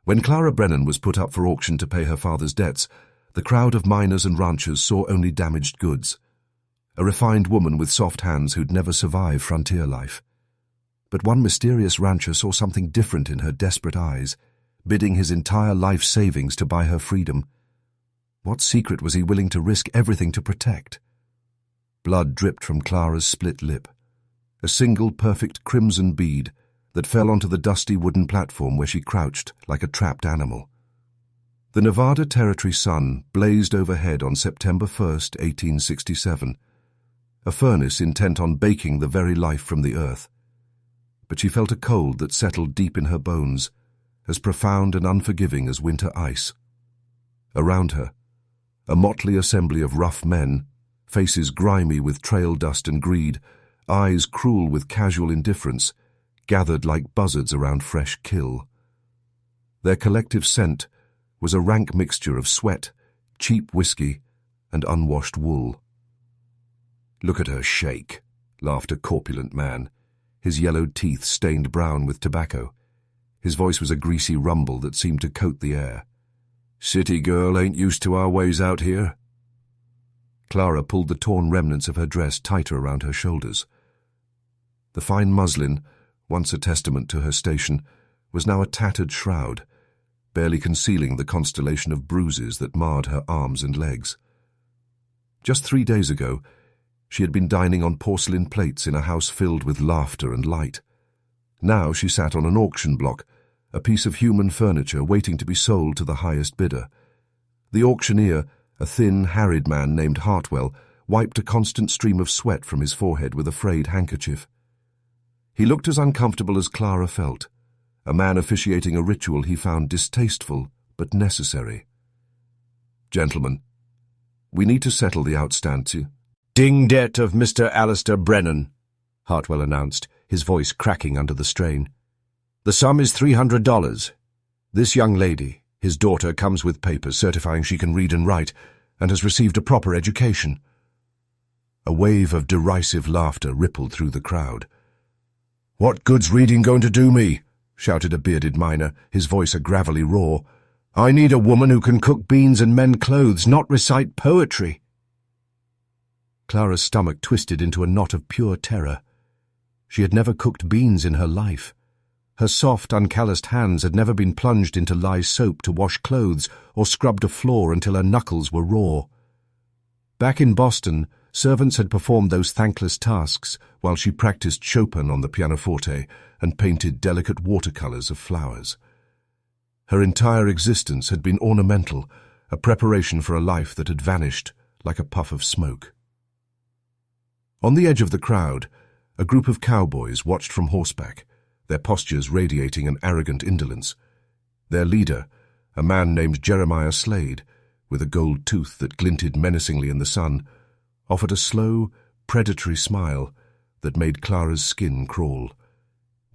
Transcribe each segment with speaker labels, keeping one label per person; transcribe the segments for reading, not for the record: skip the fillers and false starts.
Speaker 1: When Clara Brennan was put up for auction to pay her father's debts, the crowd of miners and ranchers saw only damaged goods. A refined woman with soft hands who'd never survive frontier life. But one mysterious rancher saw something different in her desperate eyes, bidding his entire life savings to buy her freedom. What secret was he willing to risk everything to protect? Blood dripped from Clara's split lip. A single perfect crimson bead that fell onto the dusty wooden platform where she crouched like a trapped animal. The Nevada Territory sun blazed overhead on September 1st, 1867, a furnace intent on baking the very life from the earth. But she felt a cold that settled deep in her bones, as profound and unforgiving as winter ice. Around her, a motley assembly of rough men, faces grimy with trail dust and greed, eyes cruel with casual indifference, gathered like buzzards around fresh kill. Their collective scent was a rank mixture of sweat, cheap whiskey, and unwashed wool. "Look at her shake," laughed a corpulent man, his yellowed teeth stained brown with tobacco. His voice was a greasy rumble that seemed to coat the air. "City girl ain't used to our ways out here." Clara pulled the torn remnants of her dress tighter around her shoulders. The fine muslin, once a testament to her station, was now a tattered shroud, barely concealing the constellation of bruises that marred her arms and legs. Just 3 days ago, she had been dining on porcelain plates in a house filled with laughter and light. Now she sat on an auction block, a piece of human furniture waiting to be sold to the highest bidder. The auctioneer, a thin, harried man named Hartwell, wiped a constant stream of sweat from his forehead with a frayed handkerchief. He looked as uncomfortable as Clara felt, a man officiating a ritual he found distasteful but necessary. "Gentlemen, we need to settle the outstanding ding debt of Mr. Alistair Brennan," Hartwell announced, his voice cracking under the strain. "The sum is $300. This young lady, his daughter, comes with papers certifying she can read and write and has received a proper education." A wave of derisive laughter rippled through the crowd. "What good's reading going to do me?" shouted a bearded miner, his voice a gravelly roar. "I need a woman who can cook beans and mend clothes, not recite poetry." Clara's stomach twisted into a knot of pure terror. She had never cooked beans in her life. Her soft, uncalloused hands had never been plunged into lye soap to wash clothes or scrubbed a floor until her knuckles were raw. Back in Boston, servants had performed those thankless tasks while she practiced Chopin on the pianoforte and painted delicate watercolors of flowers. Her entire existence had been ornamental, a preparation for a life that had vanished like a puff of smoke. On the edge of the crowd, a group of cowboys watched from horseback, their postures radiating an arrogant indolence. Their leader, a man named Jeremiah Slade, with a gold tooth that glinted menacingly in the sun, offered a slow, predatory smile that made Clara's skin crawl.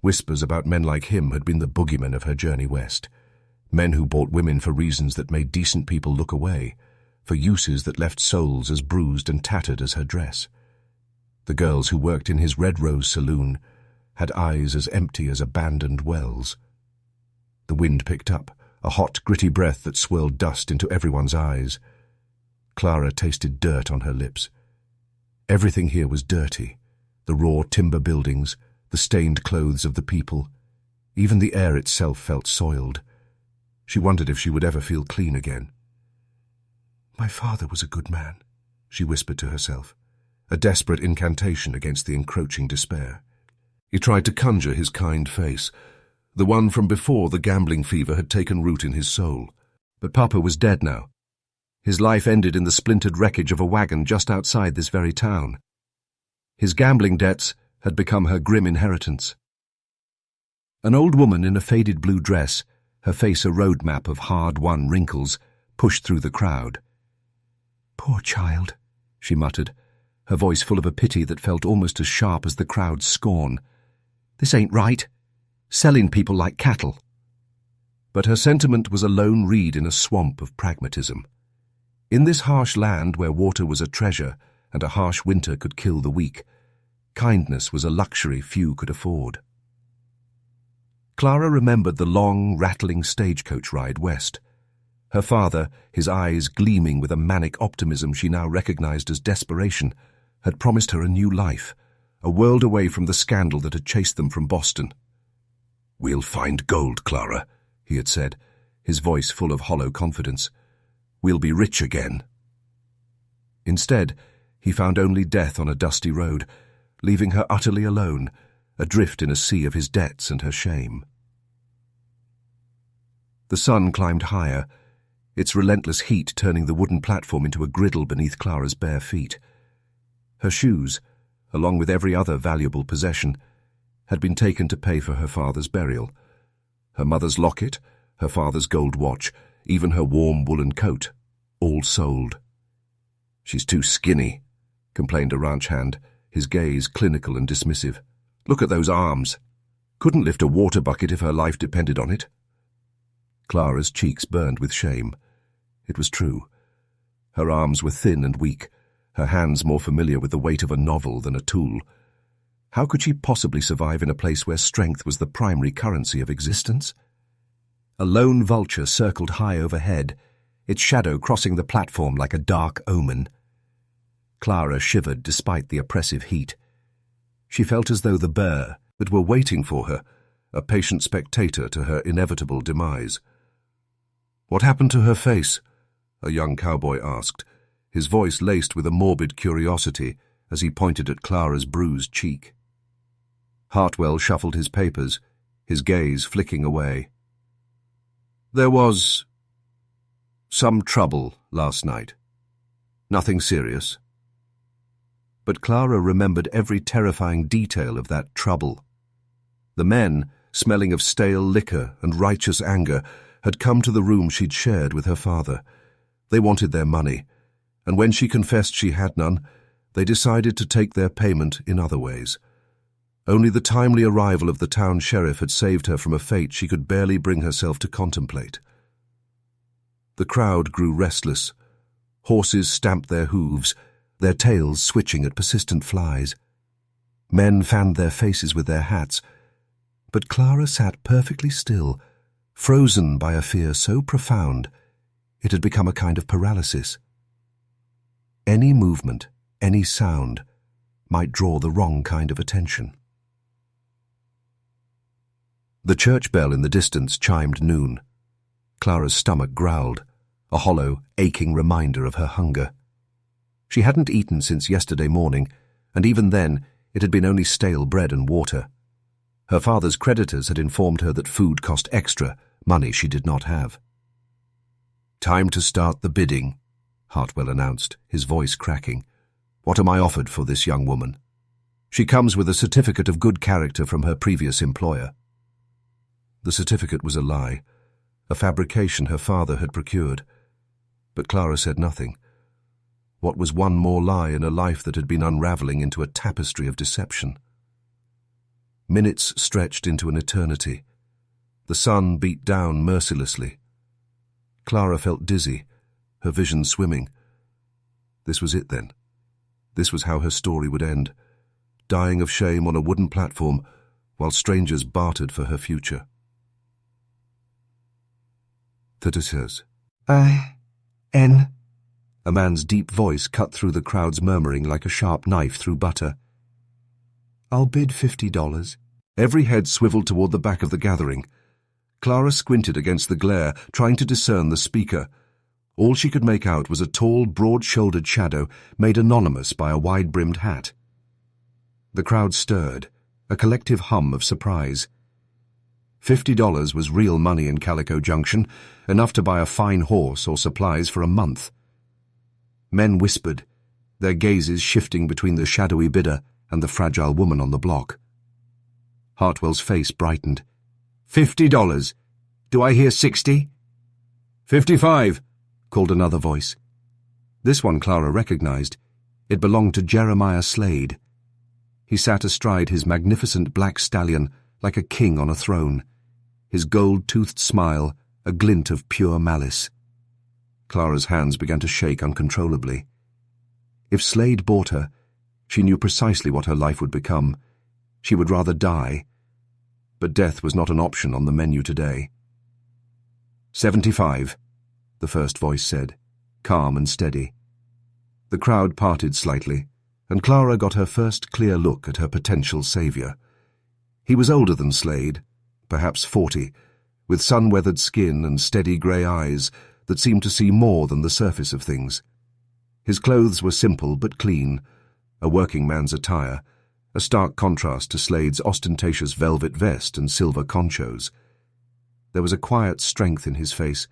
Speaker 1: Whispers about men like him had been the boogeymen of her journey west. Men who bought women for reasons that made decent people look away, for uses that left souls as bruised and tattered as her dress. The girls who worked in his Red Rose saloon had eyes as empty as abandoned wells. The wind picked up, a hot, gritty breath that swirled dust into everyone's eyes. Clara tasted dirt on her lips. Everything here was dirty, the raw timber buildings, the stained clothes of the people. Even the air itself felt soiled. She wondered if she would ever feel clean again. "My father was a good man," she whispered to herself, a desperate incantation against the encroaching despair. He tried to conjure his kind face, the one from before the gambling fever had taken root in his soul. But Papa was dead now. His life ended in the splintered wreckage of a wagon just outside this very town. His gambling debts had become her grim inheritance. An old woman in a faded blue dress, her face a road map of hard-won wrinkles, pushed through the crowd. "Poor child," she muttered, her voice full of a pity that felt almost as sharp as the crowd's scorn. "This ain't right. Selling people like cattle." But her sentiment was a lone reed in a swamp of pragmatism. In this harsh land where water was a treasure and a harsh winter could kill the weak, kindness was a luxury few could afford. Clara remembered the long, rattling stagecoach ride west. Her father, his eyes gleaming with a manic optimism she now recognized as desperation, had promised her a new life, a world away from the scandal that had chased them from Boston. "We'll find gold, Clara," he had said, his voice full of hollow confidence. "We'll be rich again." Instead, he found only death on a dusty road, leaving her utterly alone, adrift in a sea of his debts and her shame. The sun climbed higher, its relentless heat turning the wooden platform into a griddle beneath Clara's bare feet. Her shoes, along with every other valuable possession, had been taken to pay for her father's burial. Her mother's locket, her father's gold watch, even her warm woolen coat, all sold. "She's too skinny," complained a ranch hand, his gaze clinical and dismissive. "Look at those arms. Couldn't lift a water bucket if her life depended on it." Clara's cheeks burned with shame. It was true. Her arms were thin and weak, her hands more familiar with the weight of a novel than a tool. How could she possibly survive in a place where strength was the primary currency of existence? A lone vulture circled high overhead, its shadow crossing the platform like a dark omen. Clara shivered despite the oppressive heat. She felt as though the bear that were waiting for her, a patient spectator to her inevitable demise. "What happened to her face?" a young cowboy asked, his voice laced with a morbid curiosity as he pointed at Clara's bruised cheek. Hartwell shuffled his papers, his gaze flicking away. "There was some trouble last night. Nothing serious." But Clara remembered every terrifying detail of that trouble. The men, smelling of stale liquor and righteous anger, had come to the room she'd shared with her father. They wanted their money, and when she confessed she had none, they decided to take their payment in other ways. Only the timely arrival of the town sheriff had saved her from a fate she could barely bring herself to contemplate. The crowd grew restless. Horses stamped their hooves, their tails switching at persistent flies. Men fanned their faces with their hats, but Clara sat perfectly still, frozen by a fear so profound it had become a kind of paralysis. Any movement, any sound, might draw the wrong kind of attention. The church bell in the distance chimed noon. Clara's stomach growled, a hollow, aching reminder of her hunger. She hadn't eaten since yesterday morning, and even then it had been only stale bread and water. Her father's creditors had informed her that food cost extra, money she did not have. "Time to start the bidding," Hartwell announced, his voice cracking. "What am I offered for this young woman? She comes with a certificate of good character from her previous employer." The certificate was a lie, a fabrication her father had procured. But Clara said nothing. What was one more lie in a life that had been unraveling into a tapestry of deception? Minutes stretched into an eternity. The sun beat down mercilessly. Clara felt dizzy, her vision swimming. This was it then. This was how her story would end, dying of shame on a wooden platform while strangers bartered for her future. "36.
Speaker 2: N.
Speaker 1: A man's deep voice cut through the crowd's murmuring like a sharp knife through butter.
Speaker 2: "I'll bid $50.
Speaker 1: Every head swiveled toward the back of the gathering. Clara squinted against the glare, trying to discern the speaker. All she could make out was a tall, broad-shouldered shadow made anonymous by a wide-brimmed hat. The crowd stirred, a collective hum of surprise. $50 was real money in Calico Junction, enough to buy a fine horse or supplies for a month. Men whispered, their gazes shifting between the shadowy bidder and the fragile woman on the block. Hartwell's face brightened. $50. Do I hear 60? 55, called another voice. This one Clara recognized. It belonged to Jeremiah Slade. He sat astride his magnificent black stallion like a king on a throne, his gold-toothed smile a glint of pure malice. Clara's hands began to shake uncontrollably. If Slade bought her, she knew precisely what her life would become. She would rather die. but death was not an option on the menu today. 75, the first voice said, calm and steady. The crowd parted slightly, and Clara got her first clear look at her potential saviour. He was older than Slade, perhaps 40, with sun-weathered skin and steady grey eyes that seemed to see more than the surface of things. His clothes were simple but clean, a working man's attire, a stark contrast to Slade's ostentatious velvet vest and silver conchos. There was a quiet strength in his face,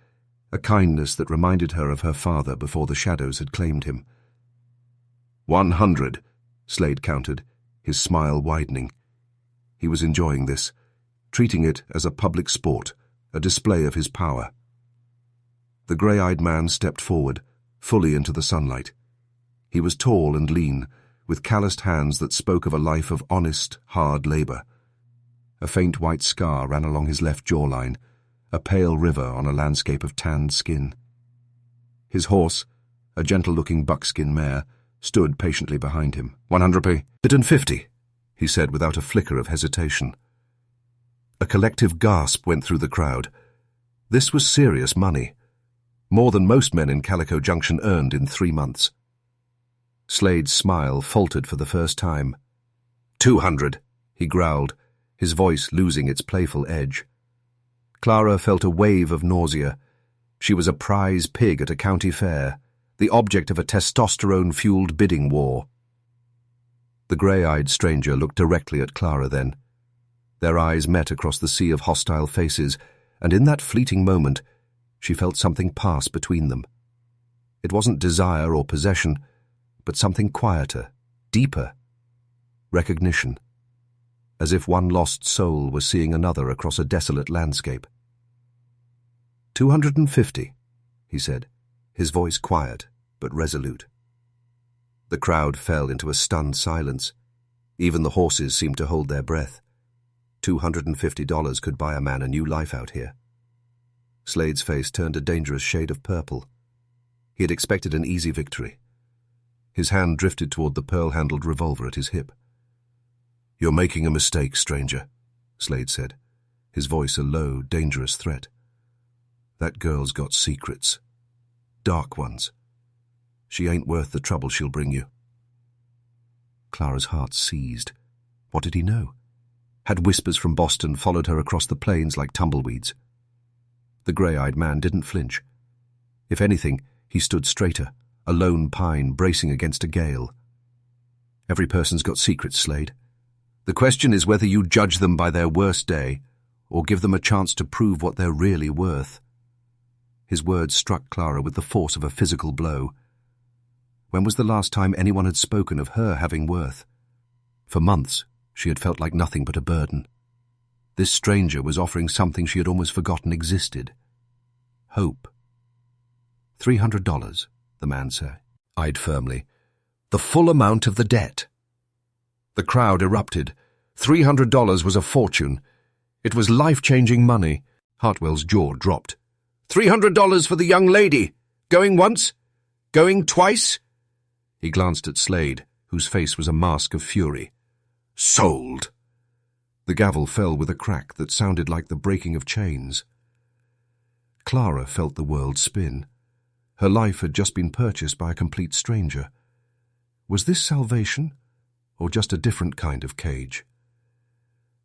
Speaker 1: a kindness that reminded her of her father before the shadows had claimed him. 100, Slade counted, his smile widening. He was enjoying this, treating it as a public sport, a display of his power. The grey-eyed man stepped forward, fully into the sunlight. He was tall and lean, with calloused hands that spoke of a life of honest, hard labour. A faint white scar ran along his left jawline, a pale river on a landscape of tanned skin. His horse, a gentle-looking buckskin mare, stood patiently behind him. 150, he said without a flicker of hesitation. A collective gasp went through the crowd. This was serious money, more than most men in Calico Junction earned in 3 months. Slade's smile faltered for the first time. 200, he growled, his voice losing its playful edge. Clara felt a wave of nausea. She was a prize pig at a county fair, the object of a testosterone-fueled bidding war. The grey-eyed stranger looked directly at Clara then. Their eyes met across the sea of hostile faces, and in that fleeting moment, she felt something pass between them. It wasn't desire or possession, but something quieter, deeper. Recognition. As if one lost soul was seeing another across a desolate landscape. 250, he said, his voice quiet but resolute. The crowd fell into a stunned silence. Even the horses seemed to hold their breath. $250 could buy a man a new life out here. Slade's face turned a dangerous shade of purple. He had expected an easy victory. His hand drifted toward the pearl-handled revolver at his hip. "You're making a mistake, stranger," Slade said, his voice a low, dangerous threat. "That girl's got secrets. Dark ones. She ain't worth the trouble she'll bring you." Clara's heart seized. What did he know? Had whispers from Boston followed her across the plains like tumbleweeds? The grey-eyed man didn't flinch. If anything, he stood straighter, a lone pine bracing against a gale. "Every person's got secrets, Slade. The question is whether you judge them by their worst day or give them a chance to prove what they're really worth." His words struck Clara with the force of a physical blow. When was the last time anyone had spoken of her having worth? For months, she had felt like nothing but a burden. This stranger was offering something she had almost forgotten existed. Hope. $300, the man eyed firmly. The full amount of the debt. The crowd erupted. $300 was a fortune. It was life-changing money. Hartwell's jaw dropped. $300 for the young lady. Going once? Going twice? He glanced at Slade, whose face was a mask of fury. Sold! The gavel fell with a crack that sounded like the breaking of chains. Clara felt the world spin. Her life had just been purchased by a complete stranger. Was this salvation, or just a different kind of cage?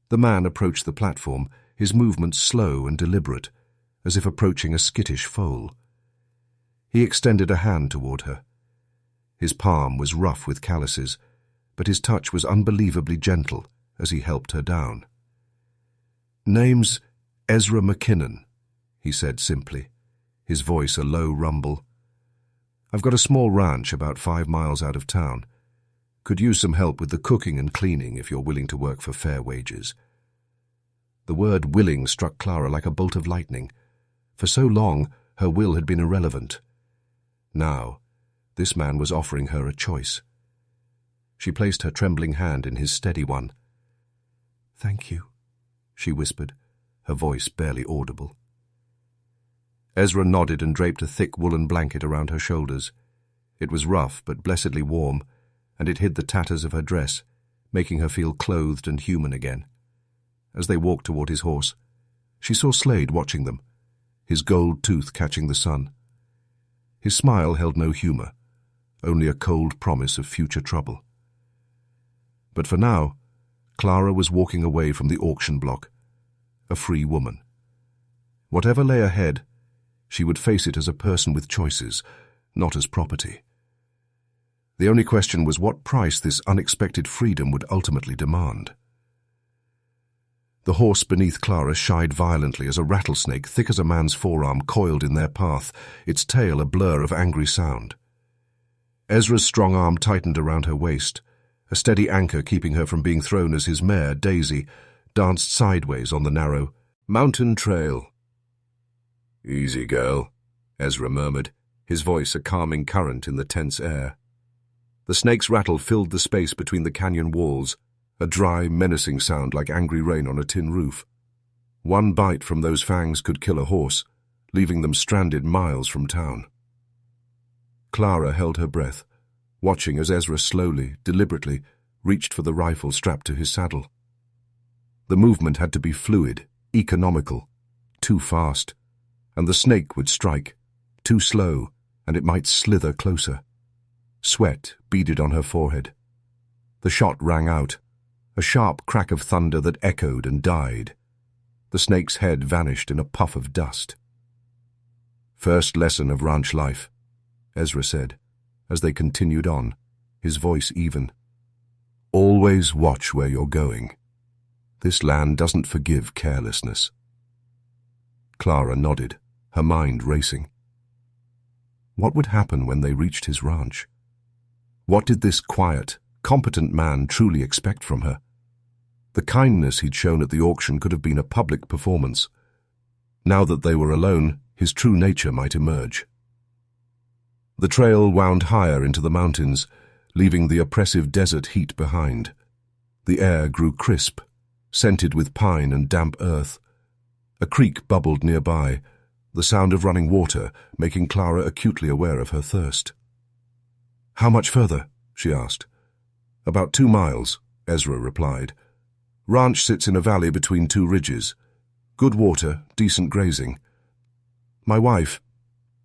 Speaker 1: The man approached the platform, his movements slow and deliberate, as if approaching a skittish foal. He extended a hand toward her. His palm was rough with calluses, but his touch was unbelievably gentle as he helped her down. "Name's Ezra McKinnon," he said simply, his voice a low rumble. "I've got a small ranch about 5 miles out of town. Could use some help with the cooking and cleaning if you're willing to work for fair wages." The word willing struck Clara like a bolt of lightning. For so long, her will had been irrelevant. Now, this man was offering her a choice. She placed her trembling hand in his steady one. "Thank you," she whispered, her voice barely audible. Ezra nodded and draped a thick woolen blanket around her shoulders. It was rough but blessedly warm, and it hid the tatters of her dress, making her feel clothed and human again. as they walked toward his horse. She saw Slade watching them, his gold tooth catching the sun. His smile held no humor, only a cold promise of future trouble. But for now, Clara was walking away from the auction block, a free woman. Whatever lay ahead, she would face it as a person with choices, not as property. The only question was what price this unexpected freedom would ultimately demand. The horse beneath Clara shied violently as a rattlesnake thick as a man's forearm coiled in their path, its tail a blur of angry sound. Ezra's strong arm tightened around her waist, a steady anchor keeping her from being thrown as his mare, Daisy, danced sideways on the narrow mountain trail. "Easy, girl," Ezra murmured, his voice a calming current in the tense air. The snake's rattle filled the space between the canyon walls, a dry, menacing sound like angry rain on a tin roof. One bite from those fangs could kill a horse, leaving them stranded miles from town. Clara held her breath, watching as Ezra slowly, deliberately, reached for the rifle strapped to his saddle. The movement had to be fluid, economical, too fast, and the snake would strike, too slow, and it might slither closer. Sweat beaded on her forehead. The shot rang out, a sharp crack of thunder that echoed and died. The snake's head vanished in a puff of dust. "First lesson of ranch life," Ezra said, as they continued on, his voice even. "Always watch where you're going. This land doesn't forgive carelessness." Clara nodded, her mind racing. What would happen when they reached his ranch? What did this quiet, competent man truly expect from her? The kindness he'd shown at the auction could have been a public performance. Now that they were alone, his true nature might emerge. The trail wound higher into the mountains, leaving the oppressive desert heat behind. The air grew crisp, scented with pine and damp earth. A creek bubbled nearby, the sound of running water making Clara acutely aware of her thirst. "How much further?" she asked. "About 2 miles," Ezra replied. "Ranch sits in a valley between 2 ridges. Good water, decent grazing. My wife,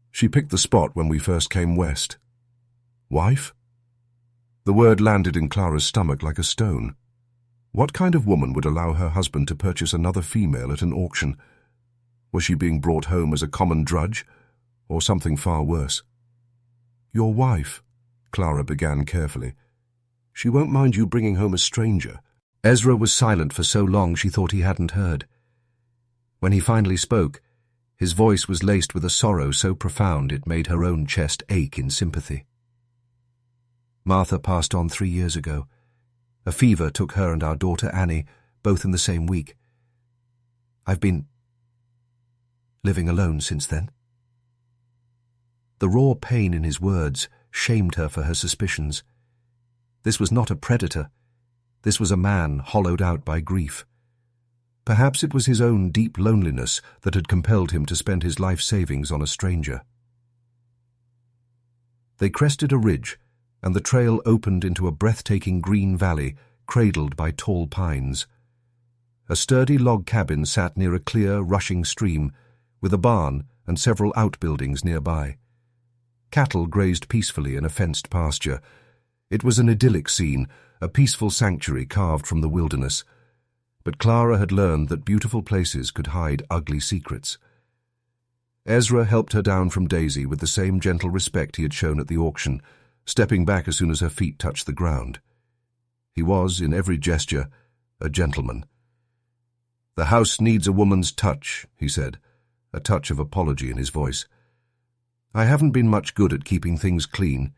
Speaker 1: she picked the spot when we first came west." "Wife?" The word landed in Clara's stomach like a stone. What kind of woman would allow her husband to purchase another female at an auction? Was she being brought home as a common drudge, or something far worse? "Your wife," Clara began carefully. "She won't mind you bringing home a stranger." Ezra was silent for so long she thought he hadn't heard. When he finally spoke, his voice was laced with a sorrow so profound it made her own chest ache in sympathy. "Martha passed on 3 years ago. A fever took her and our daughter Annie, both in the same week. I've been living alone since then." The raw pain in his words shamed her for her suspicions. This was not a predator. This was a man hollowed out by grief. Perhaps it was his own deep loneliness that had compelled him to spend his life savings on a stranger. They crested a ridge, and the trail opened into a breathtaking green valley cradled by tall pines. A sturdy log cabin sat near a clear, rushing stream, with a barn and several outbuildings nearby. Cattle grazed peacefully in a fenced pasture. It was an idyllic scene, a peaceful sanctuary carved from the wilderness. But Clara had learned that beautiful places could hide ugly secrets. Ezra helped her down from Daisy with the same gentle respect he had shown at the auction, stepping back as soon as her feet touched the ground. He was, in every gesture, a gentleman. "The house needs a woman's touch," he said, a touch of apology in his voice. "I haven't been much good at keeping things clean.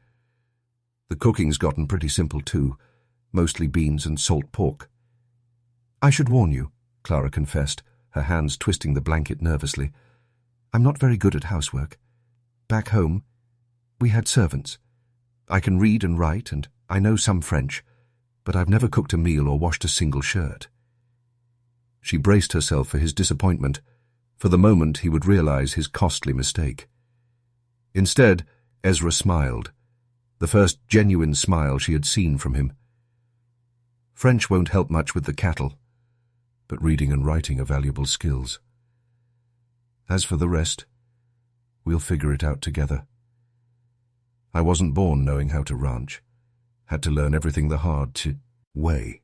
Speaker 1: The cooking's gotten pretty simple too, mostly beans and salt pork." "I should warn you," Clara confessed, her hands twisting the blanket nervously. "I'm not very good at housework. Back home, we had servants. I can read and write, and I know some French, but I've never cooked a meal or washed a single shirt." She braced herself for his disappointment. For the moment he would realize his costly mistake. Instead, Ezra smiled, the first genuine smile she had seen from him. "French won't help much with the cattle. but reading and writing are valuable skills. As for the rest, we'll figure it out together. I wasn't born knowing how to ranch. Had to learn everything the hard way.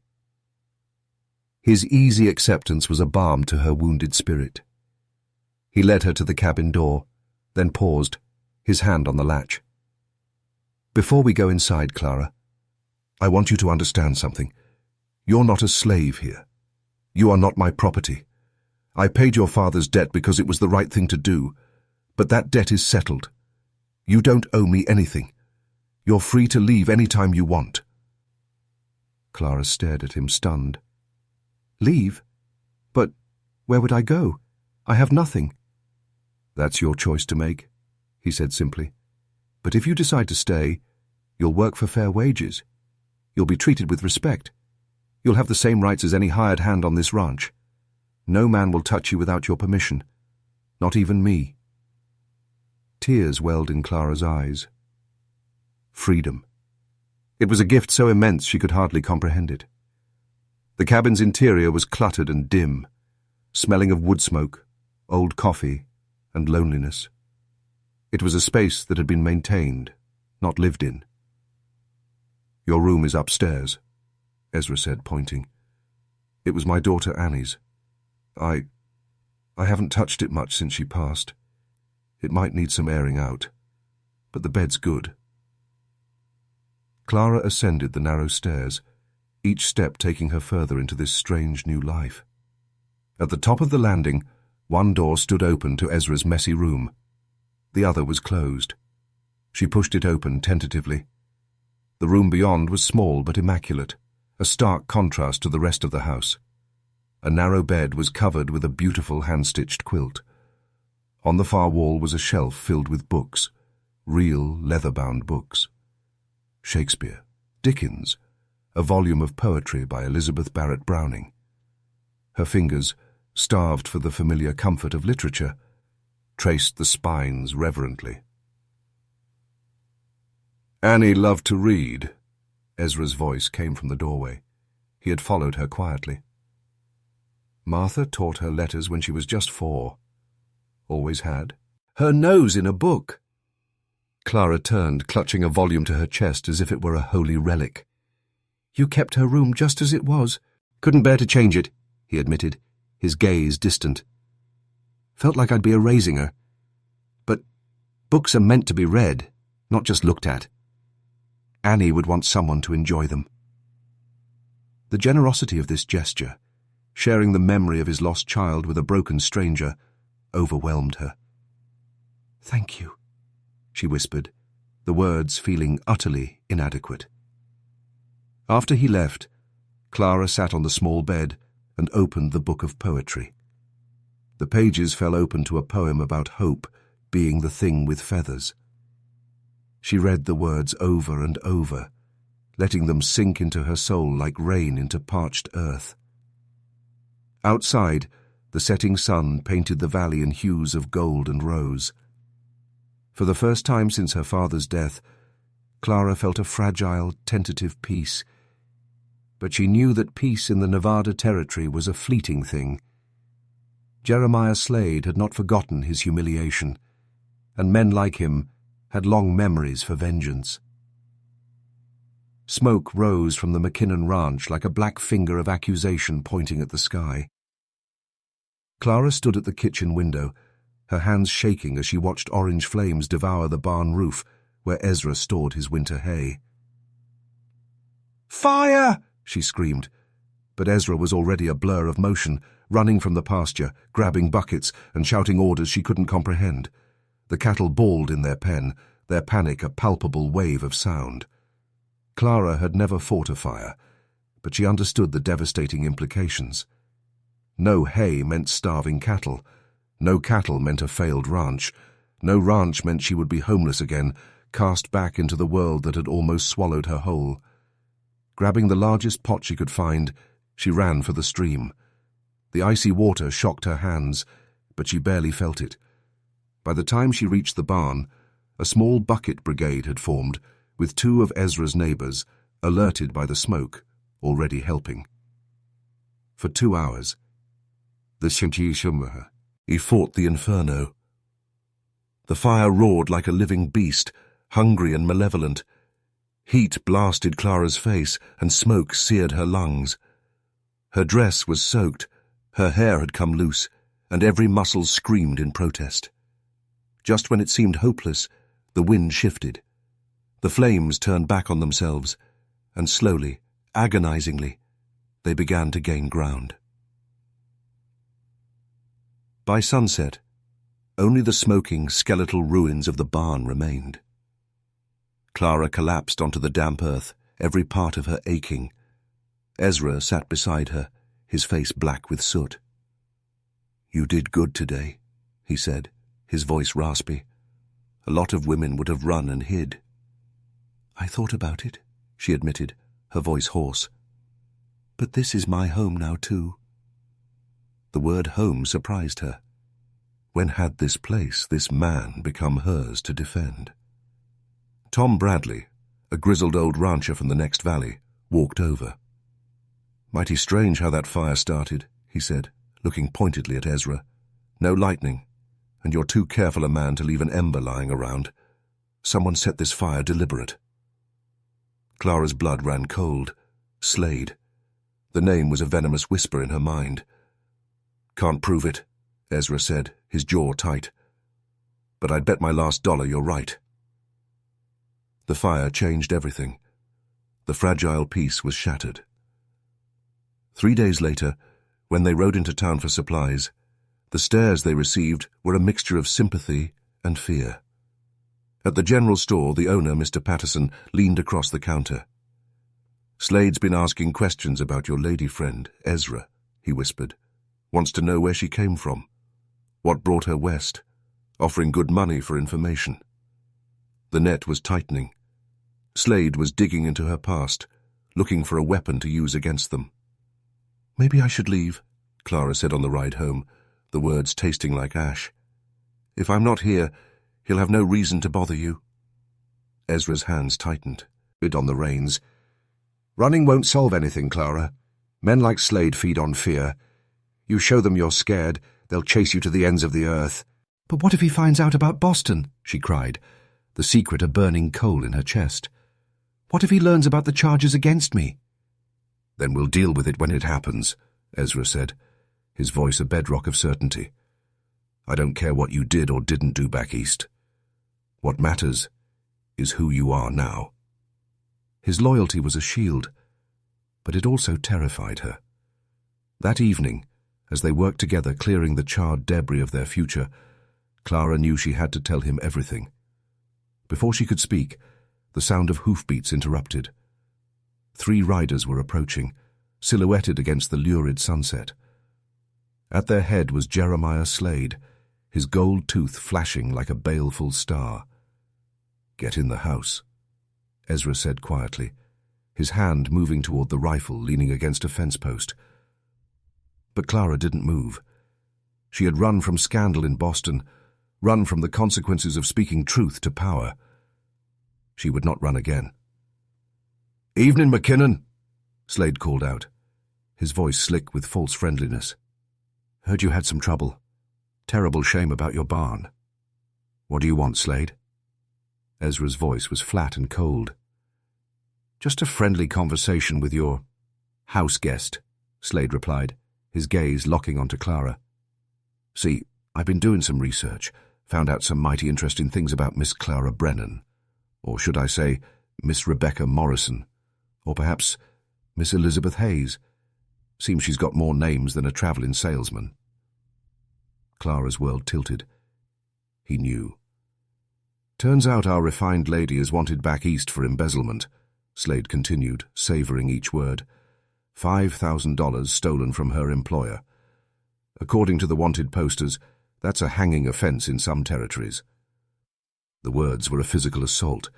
Speaker 1: His easy acceptance was a balm to her wounded spirit. He led her to the cabin door, then paused, his hand on the latch. Before we go inside, Clara, I want you to understand something. You're not a slave here. You are not my property. I paid your father's debt because it was the right thing to do, but that debt is settled. You don't owe me anything. You're free to leave any time you want. Clara stared at him, stunned. Leave? But where would I go? I have nothing. That's your choice to make, he said simply. But if you decide to stay, you'll work for fair wages. You'll be treated with respect. You'll have the same rights as any hired hand on this ranch. No man will touch you without your permission. Not even me. Tears welled in Clara's eyes. Freedom. It was a gift so immense she could hardly comprehend it. The cabin's interior was cluttered and dim, smelling of wood smoke, old coffee, and loneliness. It was a space that had been maintained, not lived in. Your room is upstairs, Ezra said, pointing. It was my daughter Annie's. I haven't touched it much since she passed. It might need some airing out, but the bed's good. Clara ascended the narrow stairs, each step taking her further into this strange new life. At the top of the landing, one door stood open to Ezra's messy room. The other was closed. She pushed it open tentatively. The room beyond was small but immaculate, a stark contrast to the rest of the house. A narrow bed was covered with a beautiful hand-stitched quilt. On the far wall was a shelf filled with books, real leather-bound books. Shakespeare, Dickens, a volume of poetry by Elizabeth Barrett Browning. Her fingers, starved for the familiar comfort of literature, traced the spines reverently. Annie loved to read. Ezra's voice came from the doorway. He had followed her quietly. Martha taught her letters when she was just 4. Always had. Her nose in a book. Clara turned, clutching a volume to her chest as if it were a holy relic. You kept her room just as it was. Couldn't bear to change it, he admitted, his gaze distant. Felt like I'd be erasing her. But books are meant to be read, not just looked at. Annie would want someone to enjoy them. The generosity of this gesture, sharing the memory of his lost child with a broken stranger, overwhelmed her. Thank you, she whispered, the words feeling utterly inadequate. After he left, Clara sat on the small bed and opened the book of poetry. The pages fell open to a poem about hope being the thing with feathers. She read the words over and over, letting them sink into her soul like rain into parched earth. Outside, the setting sun painted the valley in hues of gold and rose. For the first time since her father's death, Clara felt a fragile, tentative peace. But she knew that peace in the Nevada Territory was a fleeting thing. Jeremiah Slade had not forgotten his humiliation, and men like him had long memories for vengeance. Smoke rose from the McKinnon Ranch like a black finger of accusation pointing at the sky. Clara stood at the kitchen window, her hands shaking as she watched orange flames devour the barn roof where Ezra stored his winter hay. "Fire!" she screamed, but Ezra was already a blur of motion, running from the pasture, grabbing buckets and shouting orders she couldn't comprehend. The cattle bawled in their pen, their panic a palpable wave of sound. Clara had never fought a fire, but she understood the devastating implications. No hay meant starving cattle. No cattle meant a failed ranch. No ranch meant she would be homeless again, cast back into the world that had almost swallowed her whole. Grabbing the largest pot she could find, she ran for the stream. The icy water shocked her hands, but she barely felt it. By the time she reached the barn, a small bucket brigade had formed, with 2 of Ezra's neighbors, alerted by the smoke, already helping. For 2 hours, He fought the inferno. The fire roared like a living beast, hungry and malevolent. Heat blasted Clara's face, and smoke seared her lungs. Her dress was soaked, her hair had come loose, and every muscle screamed in protest. Just when it seemed hopeless, the wind shifted. The flames turned back on themselves, and slowly, agonizingly, they began to gain ground. By sunset, only the smoking, skeletal ruins of the barn remained. Clara collapsed onto the damp earth, every part of her aching. Ezra sat beside her, his face black with soot. "You did good today," he said, his voice raspy. "A lot of women would have run and hid." "I thought about it," she admitted, her voice hoarse. "But this is my home now, too." The word home surprised her. When had this place, this man, become hers to defend? Tom Bradley, a grizzled old rancher from the next valley, walked over. "Mighty strange how that fire started," he said, looking pointedly at Ezra. "No lightning, and you're too careful a man to leave an ember lying around. Someone set this fire deliberate." Clara's blood ran cold. Slade. The name was a venomous whisper in her mind. "Can't prove it," Ezra said, his jaw tight. "But I'd bet my last dollar you're right." The fire changed everything. The fragile peace was shattered. 3 days later, when they rode into town for supplies, the stares they received were a mixture of sympathy and fear. At the general store, the owner, Mr. Patterson, leaned across the counter. "Slade's been asking questions about your lady friend, Ezra," he whispered. "Wants to know where she came from, what brought her west, offering good money for information." The net was tightening. Slade was digging into her past, looking for a weapon to use against them. "Maybe I should leave," Clara said on the ride home, the words tasting like ash. "If I'm not here, he'll have no reason to bother you." Ezra's hands tightened, bit on the reins. "Running won't solve anything, Clara. Men like Slade feed on fear. You show them you're scared, they'll chase you to the ends of the earth." "But what if he finds out about Boston?" she cried, the secret a burning coal in her chest. "What if he learns about the charges against me?" "Then we'll deal with it when it happens," Ezra said, his voice a bedrock of certainty. "I don't care what you did or didn't do back east. What matters is who you are now." His loyalty was a shield, but it also terrified her. That evening, as they worked together clearing the charred debris of their future, Clara knew she had to tell him everything. Before she could speak, the sound of hoofbeats interrupted. 3 riders were approaching, silhouetted against the lurid sunset. At their head was Jeremiah Slade, his gold tooth flashing like a baleful star. "Get in the house," Ezra said quietly, his hand moving toward the rifle leaning against a fence post. But Clara didn't move. She had run from scandal in Boston, run from the consequences of speaking truth to power. She would not run again. "Evening, McKinnon," Slade called out, his voice slick with false friendliness. "Heard you had some trouble. Terrible shame about your barn. What do you want, Slade?" Ezra's voice was flat and cold. "Just a friendly conversation with your house guest," Slade replied, his gaze locking onto Clara. "See, I've been doing some research, found out some mighty interesting things about Miss Clara Brennan. Or should I say, Miss Rebecca Morrison. Or perhaps Miss Elizabeth Hayes. Seems she's got more names than a traveling salesman." Clara's world tilted. He knew. "Turns out our refined lady is wanted back east for embezzlement," Slade continued, savoring each word. $5,000 stolen from her employer. According to the wanted posters, that's a hanging offense in some territories. The words were a physical assault.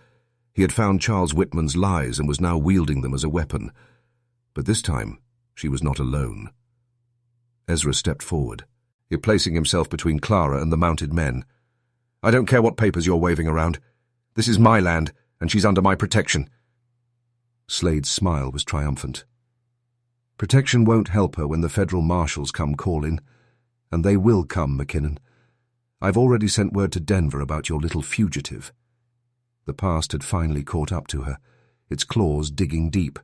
Speaker 1: He had found Charles Whitman's lies and was now wielding them as a weapon. But this time, she was not alone. Ezra stepped forward, placing himself between Clara and the mounted men. "I don't care what papers you're waving around. This is my land, and she's under my protection." Slade's smile was triumphant. "Protection won't help her when the federal marshals come calling. And they will come, McKinnon. I've already sent word to Denver about your little fugitive. The past had finally caught up to her, its claws digging deep.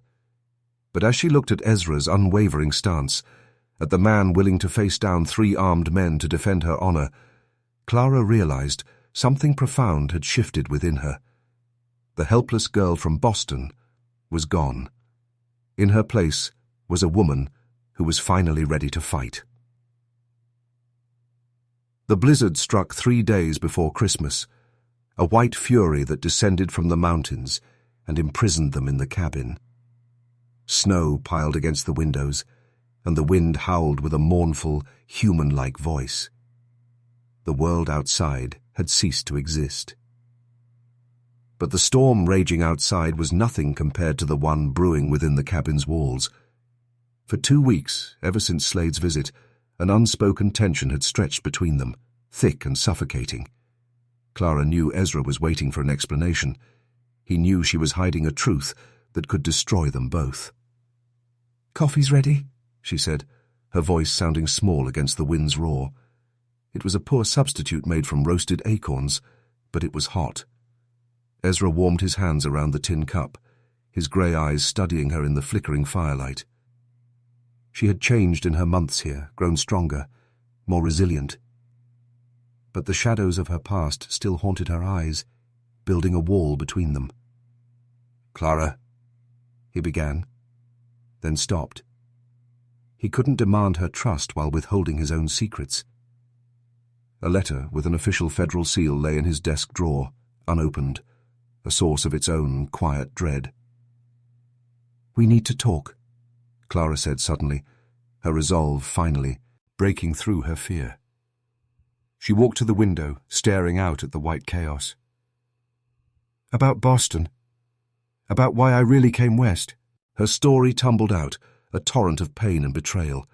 Speaker 1: But as she looked at Ezra's unwavering stance, at the man willing to face down 3 armed men to defend her honor, Clara realized something profound had shifted within her. The helpless girl from Boston was gone. In her place was a woman who was finally ready to fight. The blizzard struck 3 days before Christmas, a white fury that descended from the mountains and imprisoned them in the cabin. Snow piled against the windows, and the wind howled with a mournful, human-like voice. The world outside had ceased to exist. But the storm raging outside was nothing compared to the one brewing within the cabin's walls. For 2 weeks, ever since Slade's visit, an unspoken tension had stretched between them, thick and suffocating. Clara knew Ezra was waiting for an explanation. He knew she was hiding a truth that could destroy them both.
Speaker 2: "Coffee's ready,"
Speaker 1: she said, her voice sounding small against the wind's roar. It was a poor substitute made from roasted acorns, but it was hot. Ezra warmed his hands around the tin cup, his grey eyes studying her in the flickering firelight. She had changed in her months here, grown stronger, more resilient. But the shadows of her past still haunted her eyes, building a wall between them. "Clara," he began, then stopped. He couldn't demand her trust while withholding his own secrets. A letter with an official federal seal lay in his desk drawer, unopened, a source of its own quiet dread.
Speaker 2: "We need to talk,"
Speaker 1: Clara said suddenly, her resolve finally breaking through her fear. She walked to the window, staring out at the white chaos. "About Boston. About why I really came west." Her story tumbled out, a torrent of pain and betrayal.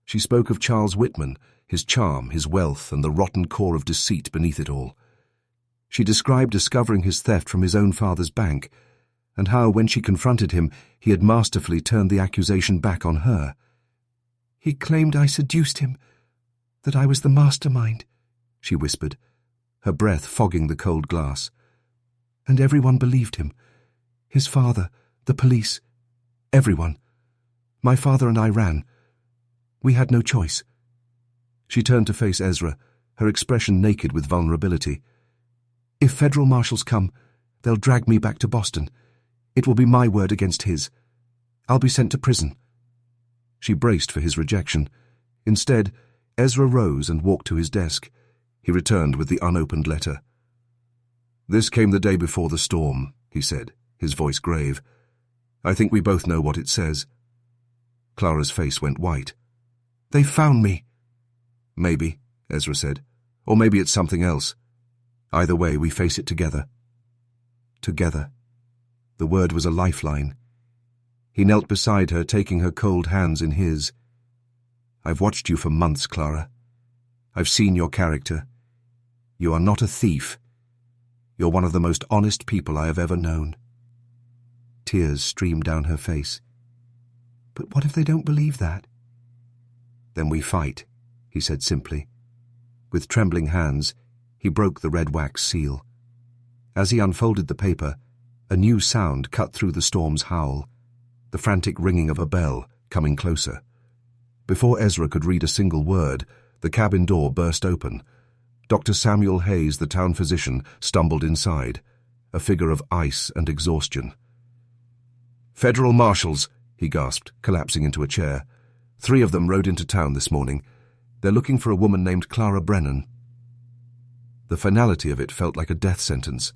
Speaker 1: She spoke of Charles Whitman, his charm, his wealth, and the rotten core of deceit beneath it all. She described discovering his theft from his own father's bank, and how, when she confronted him, he had masterfully turned the accusation back on her.
Speaker 2: "He claimed I seduced him, that I was the mastermind," she whispered, her breath fogging the cold glass. "And everyone believed him. His father, the police, everyone. My father and I ran. We had no choice."
Speaker 1: She turned to face Ezra, her expression naked with vulnerability.
Speaker 2: "If federal marshals come, they'll drag me back to Boston. It will be my word against his. I'll be sent to prison."
Speaker 1: She braced for his rejection. Instead, Ezra rose and walked to his desk. He returned with the unopened letter. "This came the day before the storm," he said, his voice grave. "I think we both know what it says." Clara's face went white.
Speaker 2: "They found me."
Speaker 1: "Maybe," Ezra said. "Or maybe it's something else. Either way, we face it together." Together. The word was a lifeline. He knelt beside her, taking her cold hands in his. "I've watched you for months, Clara. I've seen your character. You are not a thief. You're one of the most honest people I have ever known." Tears streamed down her face.
Speaker 2: "But what if they don't believe that?"
Speaker 1: "Then we fight," he said simply. With trembling hands, he broke the red wax seal. As he unfolded the paper, a new sound cut through the storm's howl, the frantic ringing of a bell, coming closer. Before Ezra could read a single word, the cabin door burst open. Dr. Samuel Hayes, the town physician, stumbled inside, a figure of ice and exhaustion. "Federal marshals," he gasped, collapsing into a chair. "3 of them rode into town this morning. They're looking for a woman named Clara Brennan." The finality of it felt like a death sentence,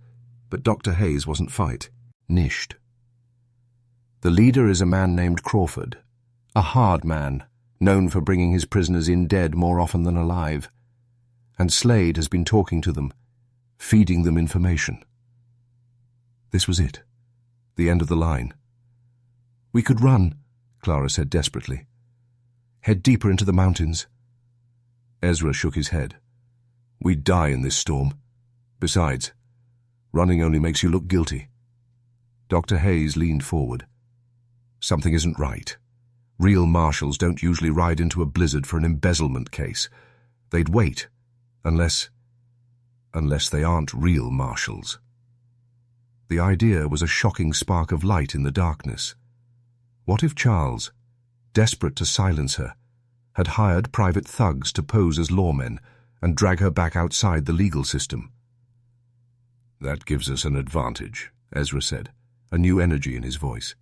Speaker 1: but Dr. Hayes wasn't nished. "The leader is a man named Crawford, a hard man, known for bringing his prisoners in dead more often than alive. And Slade has been talking to them, feeding them information." This was it, the end of the line. "We could run," Clara said desperately. "Head deeper into the mountains." Ezra shook his head. "We'd die in this storm. Besides, running only makes you look guilty." Dr. Hayes leaned forward. "Something isn't right. Real marshals don't usually ride into a blizzard for an embezzlement case. They'd wait, unless they aren't real marshals. The idea was a shocking spark of light in the darkness. What if Charles, desperate to silence her, had hired private thugs to pose as lawmen and drag her back outside the legal system? "That gives us an advantage," Ezra said, a new energy in his voice.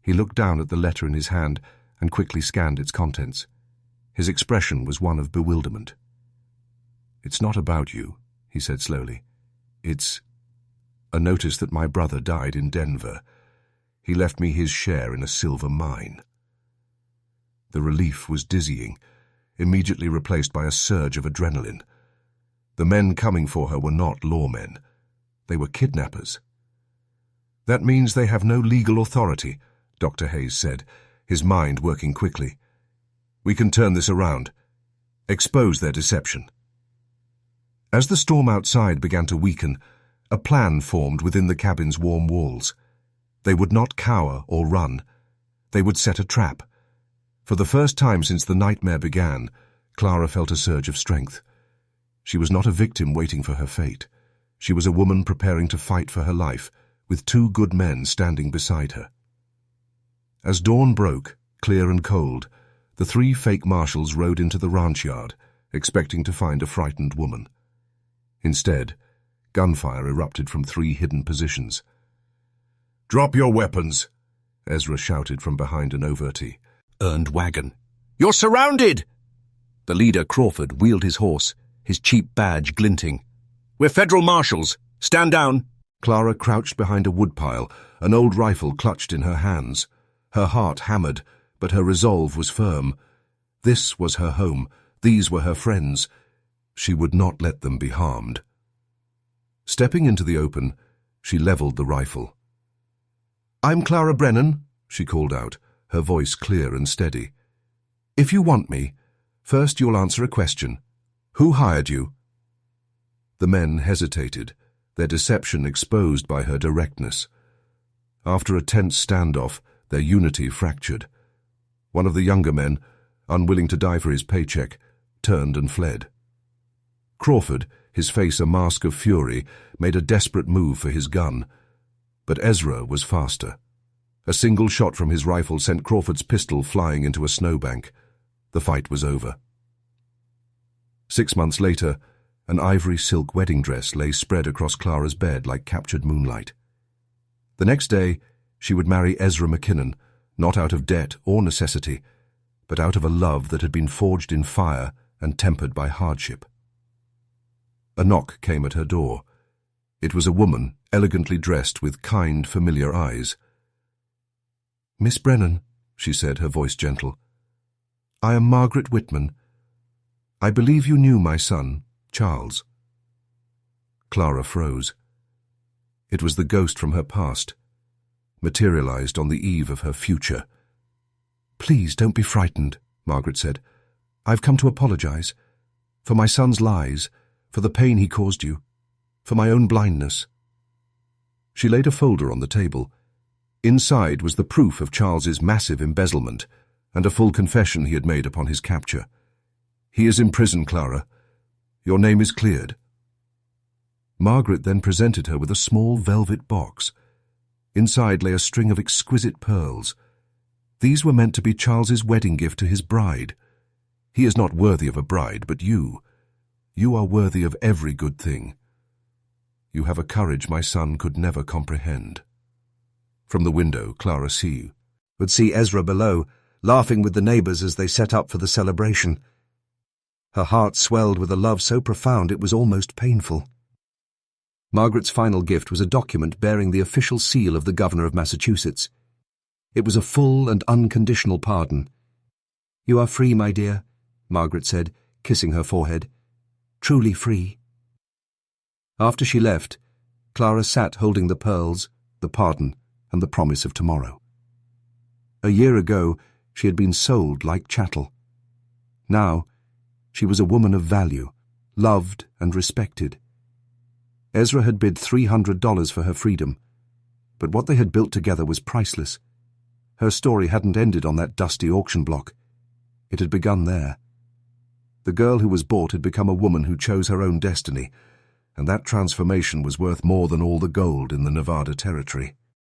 Speaker 1: He looked down at the letter in his hand and quickly scanned its contents. His expression was one of bewilderment. "It's not about you," he said slowly. "It's a notice that my brother died in Denver. He left me his share in a silver mine." The relief was dizzying, immediately replaced by a surge of adrenaline. The men coming for her were not lawmen. They were kidnappers. "That means they have no legal authority," Dr. Hayes said, his mind working quickly. "We can turn this around. Expose their deception." As the storm outside began to weaken, a plan formed within the cabin's warm walls. They would not cower or run. They would set a trap. For the first time since the nightmare began, Clara felt a surge of strength. She was not a victim waiting for her fate. She was a woman preparing to fight for her life, with two good men standing beside her. As dawn broke, clear and cold, the three fake marshals rode into the ranch yard, expecting to find a frightened woman. Instead, gunfire erupted from three hidden positions. "Drop your weapons," Ezra shouted from behind an earned wagon. "You're surrounded!" The leader, Crawford, wheeled his horse, his cheap badge glinting. "We're federal marshals. Stand down." Clara crouched behind a woodpile, an old rifle clutched in her hands. Her heart hammered, but her resolve was firm. This was her home. These were her friends. She would not let them be harmed. Stepping into the open, she leveled the rifle. "I'm Clara Brennan," she called out, her voice clear and steady. "If you want me, first you'll answer a question. Who hired you?" The men hesitated, their deception exposed by her directness. After a tense standoff, their unity fractured. One of the younger men, unwilling to die for his paycheck, turned and fled. Crawford, his face a mask of fury, made a desperate move for his gun. But Ezra was faster. A single shot from his rifle sent Crawford's pistol flying into a snowbank. The fight was over. 6 months later, an ivory silk wedding dress lay spread across Clara's bed like captured moonlight. The next day, she would marry Ezra McKinnon, not out of debt or necessity, but out of a love that had been forged in fire and tempered by hardship. A knock came at her door. It was a woman, elegantly dressed with kind, familiar eyes. "Miss Brennan," she said, her voice gentle. "I am Margaret Whitman. I believe you knew my son, Charles." Clara froze. It was the ghost from her past, materialized on the eve of her future. "Please don't be frightened," Margaret said. "I've come to apologize. For my son's lies, for the pain he caused you, for my own blindness." She laid a folder on the table. Inside was the proof of Charles's massive embezzlement and a full confession he had made upon his capture. "He is in prison, Clara. Your name is cleared." Margaret then presented her with a small velvet box. Inside lay a string of exquisite pearls. These were meant to be Charles's wedding gift to his bride. He is not worthy of a bride, but you are worthy of every good thing. You have a courage my son could never comprehend. From the window, Clara would see Ezra below, laughing with the neighbors as they set up for the celebration. Her heart swelled with a love so profound it was almost painful. Margaret's final gift was a document bearing the official seal of the governor of Massachusetts. It was a full and unconditional pardon. "You are free, my dear," Margaret said, kissing her forehead. "Truly free." After she left, Clara sat holding the pearls, the pardon, and the promise of tomorrow. A year ago, she had been sold like chattel. Now, she was a woman of value, loved and respected. Ezra had bid $300 for her freedom, but what they had built together was priceless. Her story hadn't ended on that dusty auction block. It had begun there. The girl who was bought had become a woman who chose her own destiny, and that transformation was worth more than all the gold in the Nevada Territory.